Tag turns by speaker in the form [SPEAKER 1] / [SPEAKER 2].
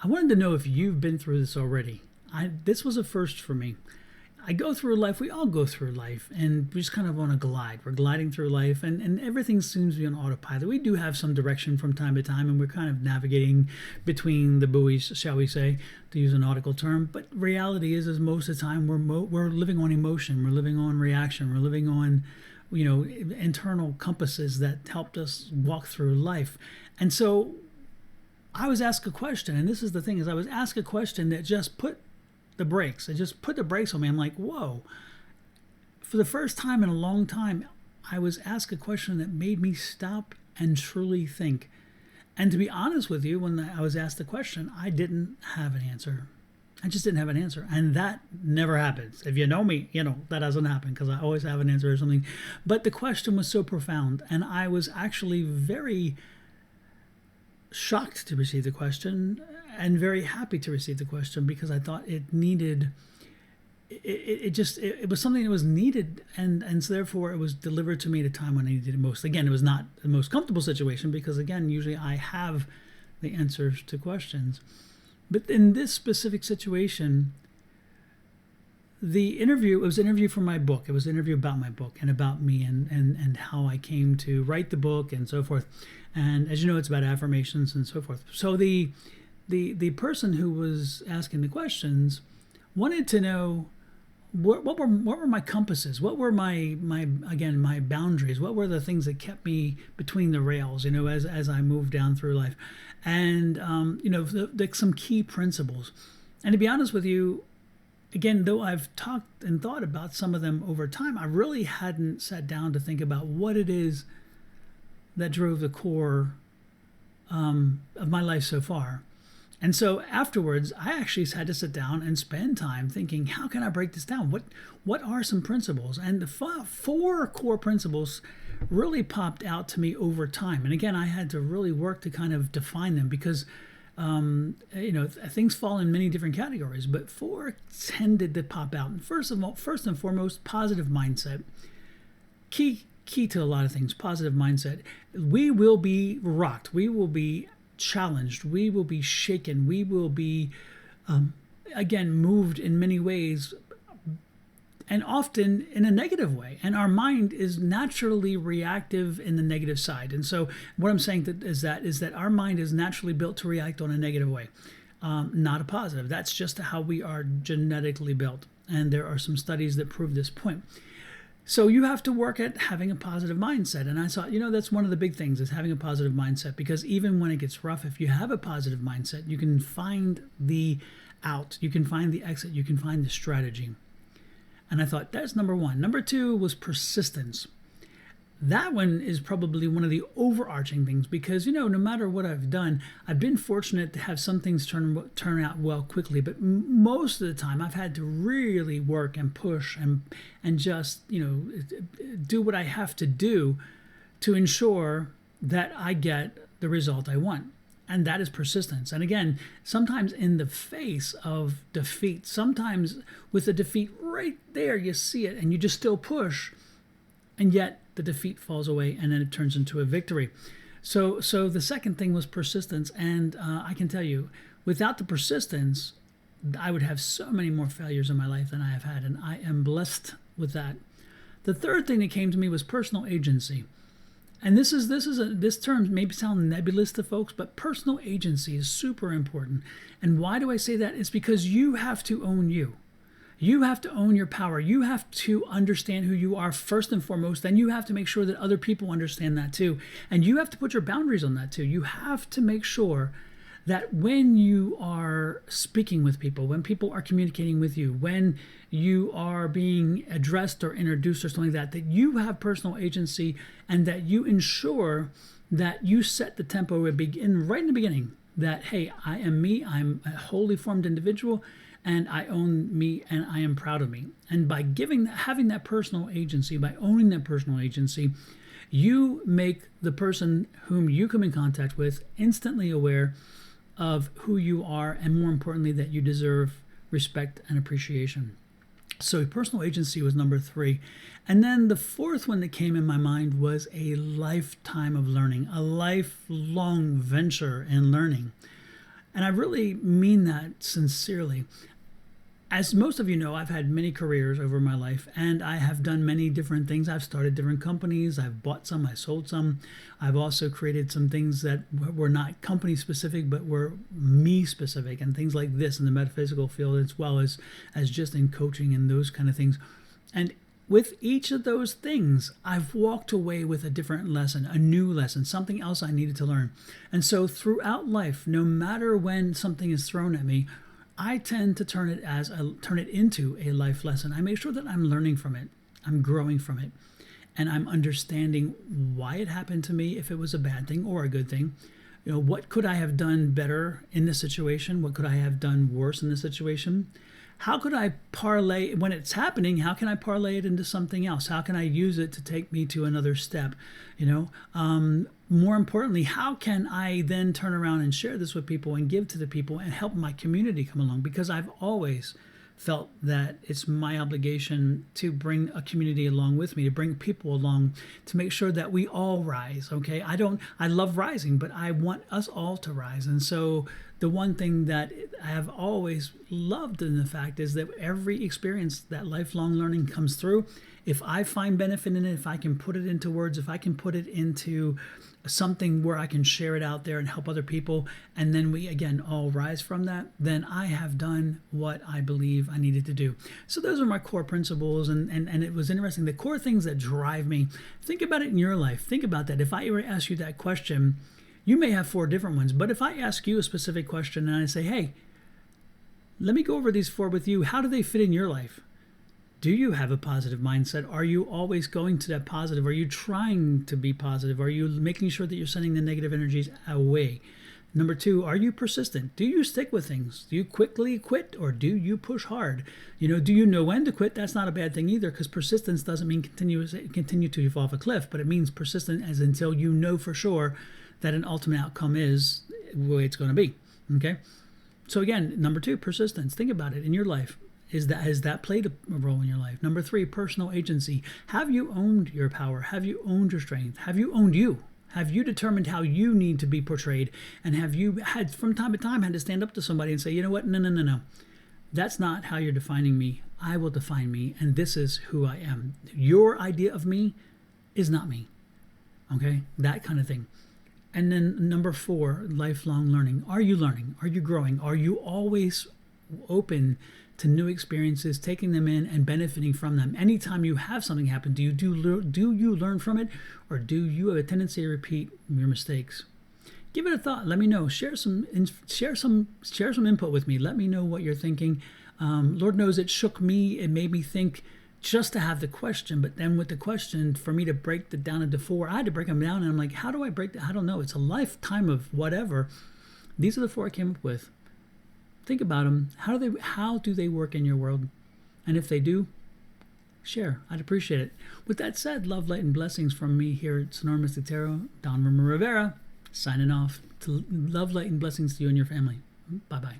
[SPEAKER 1] I wanted to know if you've been through this already. This was a first for me. I go through life, we all go through life, and we just kind of on a glide. We're gliding through life, and everything seems to be on autopilot. We do have some direction from time to time, and we're kind of navigating between the buoys, shall we say, to use a nautical term. But reality is most of the time, we're living on emotion, we're living on reaction, we're living on, internal compasses that helped us walk through life. And so I was asked a question, and this is the thing, is I was asked a question that just put the brakes. It just put the brakes on me. I'm like, whoa. For the first time in a long time, I was asked a question that made me stop and truly think. And to be honest with you, when I was asked the question, I didn't have an answer. I just didn't have an answer. And that never happens. If you know me, that doesn't happen because I always have an answer or something. But the question was so profound. And I was actually very shocked to receive the question and very happy to receive the question because I thought it was something that was needed, and so therefore it was delivered to me at a time when I needed it most. Again, it was not the most comfortable situation because, again, usually I have the answers to questions. But in this specific situation, it was an interview for my book. It was an interview about my book and about me and how I came to write the book and so forth. And as you know, it's about affirmations and so forth. So the person who was asking the questions wanted to know what were my compasses, what were my boundaries, what were the things that kept me between the rails, as I moved down through life, and some key principles. And to be honest with you, again, though I've talked and thought about some of them over time, I really hadn't sat down to think about what it is that drove the core of my life so far. And so afterwards, I actually had to sit down and spend time thinking, how can I break this down? What are some principles? And the four core principles really popped out to me over time. And again, I had to really work to kind of define them because, things fall in many different categories, but four tended to pop out. And first and foremost, positive mindset. Key to a lot of things, positive mindset. We will be rocked. We will be challenged. We will be shaken. We will be, moved in many ways, and often in a negative way. And our mind is naturally reactive in the negative side. And so what I'm saying is that our mind is naturally built to react on a negative way, not a positive. That's just how we are genetically built. And there are some studies that prove this point. So you have to work at having a positive mindset. And I thought, that's one of the big things is having a positive mindset, because even when it gets rough, if you have a positive mindset, you can find the out, you can find the exit, you can find the strategy. And I thought that's number one. Number two was persistence. That one is probably one of the overarching things because, no matter what I've done, I've been fortunate to have some things turn out well quickly. But most of the time, I've had to really work and push and just, do what I have to do to ensure that I get the result I want. And that is persistence. And again, sometimes in the face of defeat, sometimes with the defeat right there, you see it and you just still push. And yet the defeat falls away and then it turns into a victory. So the second thing was persistence. And I can tell you, without the persistence, I would have so many more failures in my life than I have had. And I am blessed with that. The third thing that came to me was personal agency. And this term may sound nebulous to folks, but personal agency is super important. And why do I say that? It's because you have to own you. You have to own your power. You have to understand who you are first and foremost. Then you have to make sure that other people understand that too. And you have to put your boundaries on that too. You have to make sure that when you are speaking with people, when people are communicating with you, when you are being addressed or introduced or something like that you have personal agency and that you ensure that you set the tempo right in the beginning that, hey, I am me, I'm a wholly formed individual, and I own me and I am proud of me. And by having that personal agency, by owning that personal agency, you make the person whom you come in contact with instantly aware of who you are, and more importantly, that you deserve respect and appreciation. So personal agency was number 3. And then the fourth one that came in my mind was a lifetime of learning, a lifelong venture in learning. And I really mean that sincerely. As most of you know, I've had many careers over my life, and I have done many different things. I've started different companies. I've bought some, I sold some. I've also created some things that were not company specific, but were me specific, and things like this in the metaphysical field, as well as just in coaching and those kind of things. And with each of those things, I've walked away with a different lesson, a new lesson, something else I needed to learn. And so throughout life, no matter when something is thrown at me, I tend to turn it into a life lesson. I make sure that I'm learning from it, I'm growing from it, and I'm understanding why it happened to me, if it was a bad thing or a good thing. What could I have done better in this situation? What could I have done worse in this situation? How could I parlay, when it's happening, how can I parlay it into something else? How can I use it to take me to another step? More importantly, how can I then turn around and share this with people and give to the people and help my community come along? Because I've always felt that it's my obligation to bring a community along with me, to bring people along, to make sure that we all rise. Okay, I love rising, but I want us all to rise. And so the one thing that I have always loved in the fact is that every experience, that lifelong learning comes through. If I find benefit in it, if I can put it into words, if I can put it into something where I can share it out there and help other people, and then we again all rise from that, then I have done what I believe I needed to do. So those are my core principles, and it was interesting. The core things that drive me. Think about it in your life. Think about that. If I ever ask you that question, you may have 4 different ones, but if I ask you a specific question and I say, hey, let me go over these 4 with you, how do they fit in your life? Do you have a positive mindset? Are you always going to that positive? Are you trying to be positive? Are you making sure that you're sending the negative energies away? Number 2, are you persistent? Do you stick with things? Do you quickly quit, or do you push hard? Do you know when to quit? That's not a bad thing either, because persistence doesn't mean continue to fall off a cliff, but it means persistent as until you know for sure that an ultimate outcome is the way it's going to be. Okay? So again, number 2, persistence. Think about it in your life. Has that played a role in your life? Number 3, personal agency. Have you owned your power? Have you owned your strength? Have you owned you? Have you determined how you need to be portrayed? And have you had, from time to time, had to stand up to somebody and say, you know what? No. That's not how you're defining me. I will define me, and this is who I am. Your idea of me is not me. Okay? That kind of thing. And then number 4, lifelong learning. Are you learning? Are you growing? Are you always open to new experiences, taking them in and benefiting from them? Anytime you have something happen, do you learn from it, or do you have a tendency to repeat your mistakes? Give it a thought. Let me know. Share some input with me. Let me know what you're thinking. Lord knows it shook me. It made me think just to have the question, but then with the question, for me to break it down into 4, I had to break them down, and I'm like, how do I break that? I don't know. It's a lifetime of whatever. These are the 4 I came up with. Think about them. How do they work in your world? And if they do, share. I'd appreciate it. With that said, love, light, and blessings from me here at Sonora Mystic Tarot. Don Rivera, signing off. To love, light, and blessings to you and your family. Bye-bye.